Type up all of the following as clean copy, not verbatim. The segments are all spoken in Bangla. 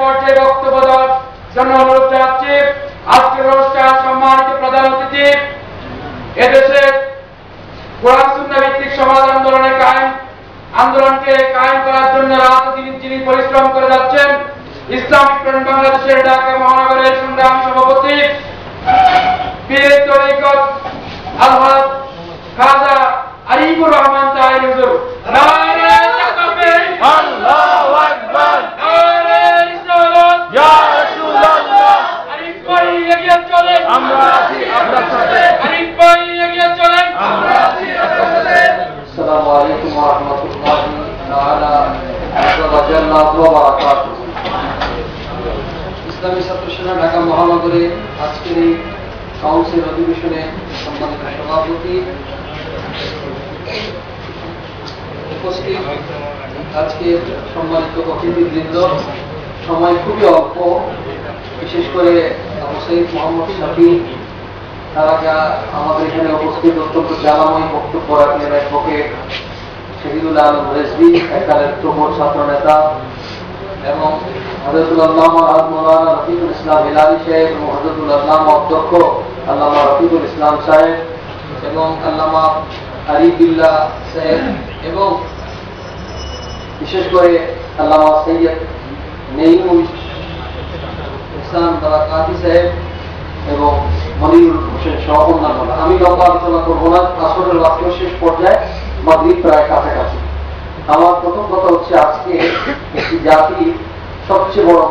পর্যায়ে বক্তব্য দেওয়ার জন্য অনুরোধ জানাচ্ছি আজকের অনুষ্ঠান সম্মানিত প্রধান অতিথি এদেশে কোরআন সুন্নাহ ভিত্তিক সমাজ আন্দোলনকে কায়েম করার জন্য রাত দিন যিনি পরিশ্রম করে যাচ্ছেন ইসলামিক ফ্রন্ট বাংলাদেশের ঢাকা মহানগরের সংগ্রামী সভাপতি পীর তরিকত আলহাজ খাজা আরিফুর রহমান তাহের হুজুর। নারে তাকবীর, আল্লাহু আকবার, নারে রিসালাত, ইয়া রাসূলুল্লাহ। আরিফ ভাই এগিয়ে চলেন, আমরা আছি আপনার সাথে। আরিফ ভাই এগিয়ে চলেন, আমরা আছি আপনার সাথে। আসসালামু আলাইকুম ওয়া রাহমাতুল্লাহি তাআলা ওয়া বারাকাতুহু। ইসলামী ছাত্র সেনা ঢাকা মহানগরে আজকের এই কাউন্সিল অধিবেশনে সম্মানিত সভাপতি উপস্থিত, আজকের সম্মানিত অতিথিবৃন্দ, সময় খুবই অল্প, বিশেষ করে আবু সাইদ মোহাম্মদ শাফি তারা যা আমাদের এখানে উপস্থিত অত্যন্ত জ্বালাময় বক্তব্য রাখলেন। অ্যাডভোকেট শহীদুল আলম রেজভী এককালের প্রবল ছাত্র নেতা এবং হযরতুল আল্লামা মওলানা রফিকুল ইসলাম হিলালি সাহেব এবং হযরতুল আল্লামা অধ্যক্ষ আল্লামা রফিকুল ইসলাম সাহেব এবং আল্লামা আরিফুল্লাহ সাহেব এবং বিশেষ করে আল্লামা সৈয়দ নেইমুল ইসলাম বারাকাতি সাহেব এবং মনিরুল হোসেন সহ অন্যান্যরা। আমি লম্বা আলোচনা করবো না, আসরের বাক্য শেষ পর্যায়ে মাগরিব প্রায় কাছাকাছি। আমার প্রথম কথা হচ্ছে, আজকে একটি জাতির সবচেয়ে বড়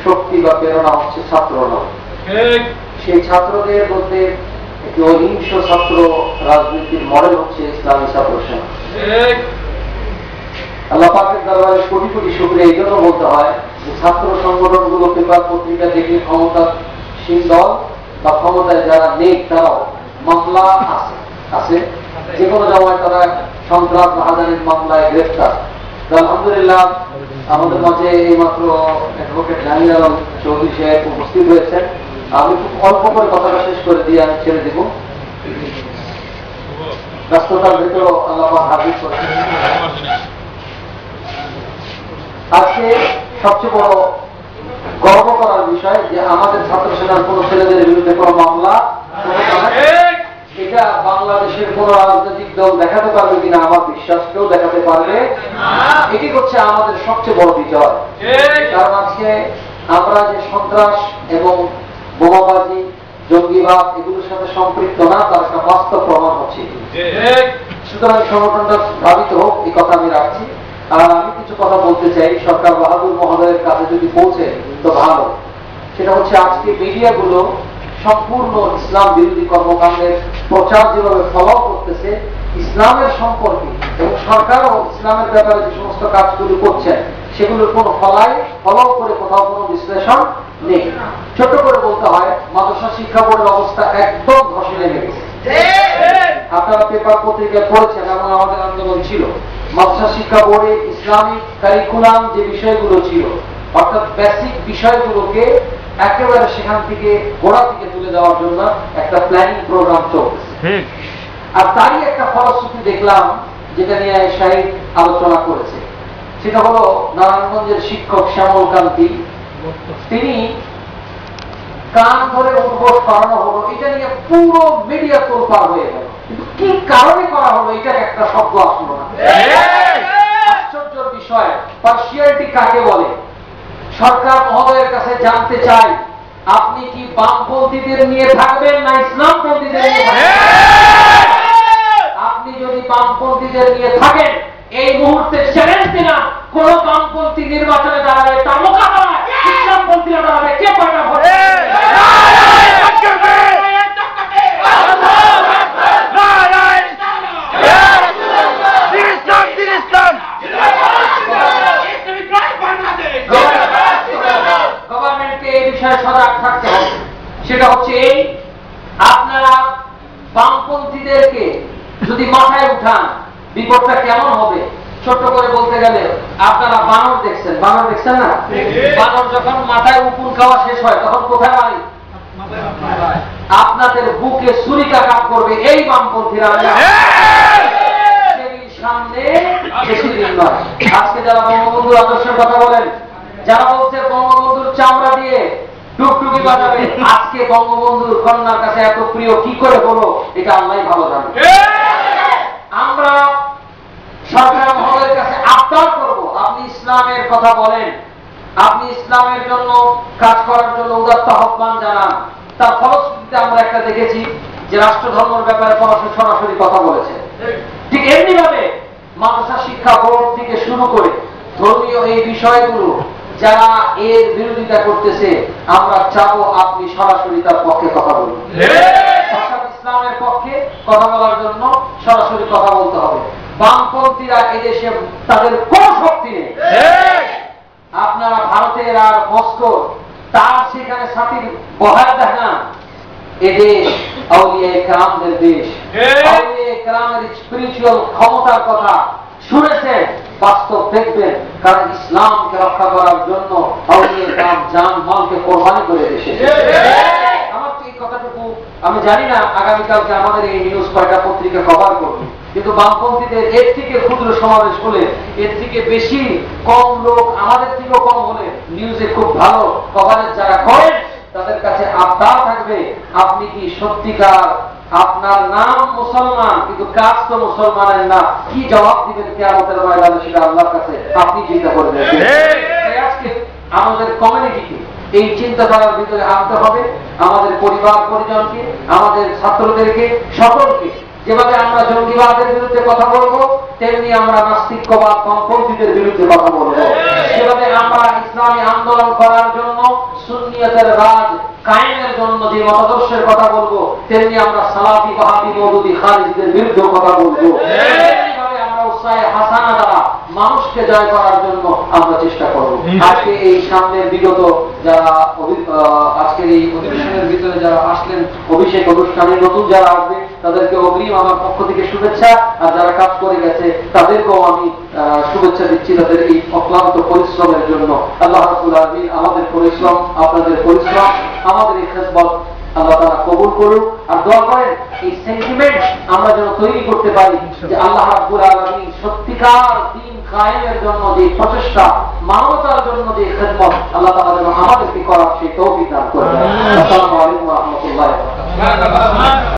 শক্তি বা প্রেরণা হচ্ছে ছাত্ররা। সেই ছাত্রদের মধ্যে একটি অহিংস ছাত্র রাজনীতির মডেল হচ্ছে ইসলামী ছাত্র সেনা। আল্লাহ পাকের দরবারে কোটি কোটি শুকরিয়া এই জন্য বলতে হয় যে ছাত্র সংগঠনগুলো পেপার পত্রিকা দেখে ক্ষমতাসীন দল বা ক্ষমতায় যারা নেই তারাও মামলা আছে, যে কোনো জায়গায় তারা সন্ত্রাস রাহাজানির মামলায় গ্রেফতার। আলহামদুলিল্লাহ আমাদের মাঝে এইমাত্র অ্যাডভোকেট জাহির আলম চৌধুরী সাহেব উপস্থিত হয়েছেন। আমি খুব অল্প করে কথাটা শেষ করে দিয়ে আমি ছেড়ে দিব। ব্যস্ততার ভেতরেও আল্লাহ হাজির করেছেন। আজকে সবচেয়ে বড় গর্ব করার বিষয় যে আমাদের ছাত্র সেনার কোন ছেলেদের বিরুদ্ধে কোন মামলা, এটা বাংলাদেশের কোন রাজনৈতিক দল দেখাতে পারবে কিনা আমার বিশ্বাস কেউ দেখাতে পারবে। এটি হচ্ছে আমাদের সবচেয়ে বড় বিজয়। কারণ আজকে আমরা যে সন্ত্রাস এবং বোমাবাজি জঙ্গিবাদ এগুলোর সাথে সম্পৃক্ত না, তার একটা বাস্তব প্রমাণ হচ্ছে। সুতরাং সংগঠনটা ভাবিত হোক, এই কথা আমি রাখছি। আর আমি কিছু কথা বলতে চাই, সরকার বাহাদুর মহোদয়ের কাছে যদি পৌঁছে তো ভালো। সেটা হচ্ছে আজকে মিডিয়াগুলো সম্পূর্ণ ইসলাম বিরোধী কর্মকাণ্ডের প্রচার যেভাবে ফলাও করতেছে ইসলামের সম্পর্কে, এবং সরকারও ইসলামের ব্যাপারে যে সমস্ত কাজগুলো করছেন সেগুলোর কোনো ফলাও করে কোথাও কোনো বিশ্লেষণ নেই। ছোট করে বলতে হয়, মাদ্রাসা শিক্ষা বোর্ডের অবস্থা একদম ধসে নেমে গেছে। আপনারা পেপার পত্রিকায় পড়েছেন এবং আমাদের আন্দোলন ছিল। মাদ্রাসা শিক্ষা বোর্ডে ইসলামিক কারিকুলাম যে বিষয়গুলো ছিল, অর্থাৎ বেসিক বিষয়গুলোকে একেবারে সেখান থেকে গোড়া থেকে তুলে দেওয়ার জন্য একটা প্ল্যানিং প্রোগ্রাম চলছে। আর তারই একটা ফলশ্রুতি দেখলাম, যেটা নিয়ে শাহিদ আলোচনা করেছে। সেটা হলো নারায়ণগঞ্জের শিক্ষক শ্যামল কান্তি, তিনি কান ধরে উদ্বোস করানো হলো, এটা নিয়ে পুরো মিডিয়া তোলপাড় হয়ে গেল। কিন্তু কি কারণে করা হলো এটার একটা শব্দ আসলো না। আশ্চর্যের বিষয়, পার্সিয়ালিটি কাকে বলে? সরকার মহোদয়ের কাছে জানতে চাই, আপনি কি বামপন্থীদের নিয়ে থাকবেন না ইসলামপন্থীদের নিয়ে থাকবেন? আপনি যদি বামপন্থীদের নিয়ে থাকেন, এই মুহূর্তে চ্যালেঞ্জ দিলাম, কোন বামপন্থী নির্বাচনে দাঁড়াবে তার মোকাবেলায় ইসলামপন্থীরা দাঁড়াবে, কে কয়টা ভোট? সজাগ থাকতে হবে। সেটা হচ্ছে এই, আপনারা বামপন্থীদেরকে যদি মাথায় উঠান বিপদটা কেমন হবে। ছোট্ট করে বলতে গেলে, আপনারা বানর দেখছেন না? বানর যখন মাথায় উকুন খাওয়া শেষ হয় তখন কোথায় মারি? আপনাদের বুকে ছুরিকাঘাত করবে এই বামপন্থীরা। সামনে বেশি দিন নয়। আজকে যারা বঙ্গবন্ধুর আদর্শের কথা বলেন, যারা বলছে বঙ্গবন্ধুর চামড়া দিয়ে টুকটুকি বাজাবে, আজকে বঙ্গবন্ধুর কন্যার কাছে এত প্রিয় কি করে হলো এটা আল্লাহই ভালো জানে। আমরা সরকার মহলের কাছে আবদার করব, আপনি ইসলামের কথা বলেন, আপনি ইসলামের জন্য কাজ করার জন্য উদাত্ত আহ্বান জানান। তার ফলশ্রুতিতে আমরা একটা দেখেছি যে রাষ্ট্র ধর্মের ব্যাপারে সরাসরি কথা বলেছে। ঠিক এমনি ভাবে মাদ্রাসা শিক্ষা বোর্ড থেকে শুরু করে ধর্মীয় এই বিষয়গুলো যারা এর বিরোধিতা করতেছে, আমরা চাবো আপনি সরাসরি তার পক্ষে কথা বলুন। ইসলামের পক্ষে কথা বলার জন্য সরাসরি কথা বলতে হবে। বামপন্থীরা এদেশে তাদের কোন শক্তি নেই। আপনারা ভারতের আর মস্কো তার সেখানে সাথীর বহার দেখান, এদেশ আউলিয়া কেরামদের দেশ। আউলিয়া কেরামের স্পিরিচুয়াল ক্ষমতার কথা শুনেছেন, বাস্তব দেখবেন, কারণ ইসলামকে রক্ষা করার জন্য আউলিয়া কেরাম জান মালকে কোরবানি করে এসেছে। আমার তো এই কথাটুকু আমি জানি না আগামীকালকে আমাদের এই নিউজ কয়টা পত্রিকা কভার করবে, কিন্তু বামপন্থীদের এর থেকে ক্ষুদ্র সমাবেশ হলে, এর থেকে বেশি কম লোক আমাদের থেকেও কম হলে নিউজে খুব ভালো কভারেজ যারা করেন তাদের কাছে আবদার থাকবে, আপনি কি সত্যিকার আপনার নাম মুসলমান কিন্তু কাজ তো মুসলমানের না, কি জবাব দিবেন কিয়ামতের ময়দানে সেটা আল্লাহর কাছে আপনি চিন্তা করবেন। আজকে আমাদের কমিউনিটিকে এই চিন্তাধারার ভিতরে আনতে হবে, আমাদের পরিবার পরিজনকে, আমাদের ছাত্রদেরকে, সকলকে। যেভাবে আমরা জঙ্গিবাদের বিরুদ্ধে কথা বলবো, তেমনি আমরা নাস্তিকবাদ বামপন্থীদের বিরুদ্ধে কথা বলবো। যেভাবে আমরা ইসলামী আন্দোলন করার জন্য, সুন্নিয়তের রাজ কায়েমের জন্য যে মতাদর্শের কথা বলবো, তেমনি আমরা সালাফি ওয়াহাবি মওদুদি খারিজিদের বিরুদ্ধে কথা বলবো। এইভাবে আমরা উসায়ে হাসানা দ্বারা মানুষকে জয় করার জন্য আমরা চেষ্টা করব। আজকে এই সামনের বিগত যারা আজকের এই অধিবেশনের ভিতরে যারা আসলেন, অভিষেক অনুষ্ঠানে নতুন যারা আসবে তাদেরকে অগ্রিম আমার পক্ষ থেকে শুভেচ্ছা, আর যারা কাজ করে গেছে তাদেরকেও আমি শুভেচ্ছা দিচ্ছি তাদের এই অক্লান্ত পরিশ্রমের জন্য। আল্লাহ রাব্বুল আলামিন আমাদের পরিশ্রম, আপনাদের পরিশ্রম, আমাদের এই খেদমত আল্লাহ তাআলা কবুল করুন। আর দোয়া করেন এই সেন্টিমেন্ট আমরা যেন তৈরি করতে পারি যে আল্লাহ রাব্বুল আলামিন সত্যিকার দ্বীন কায়েমের জন্য যে প্রচেষ্টা, মানবতার জন্য যে খেদমত আল্লাহ তাআলা যেন আমাদেরকে করার সেই তৌফিক দান করেন। আসসালামু আলাইকুম ওয়া রাহমাতুল্লাহি ওয়া বারাকাতুহু।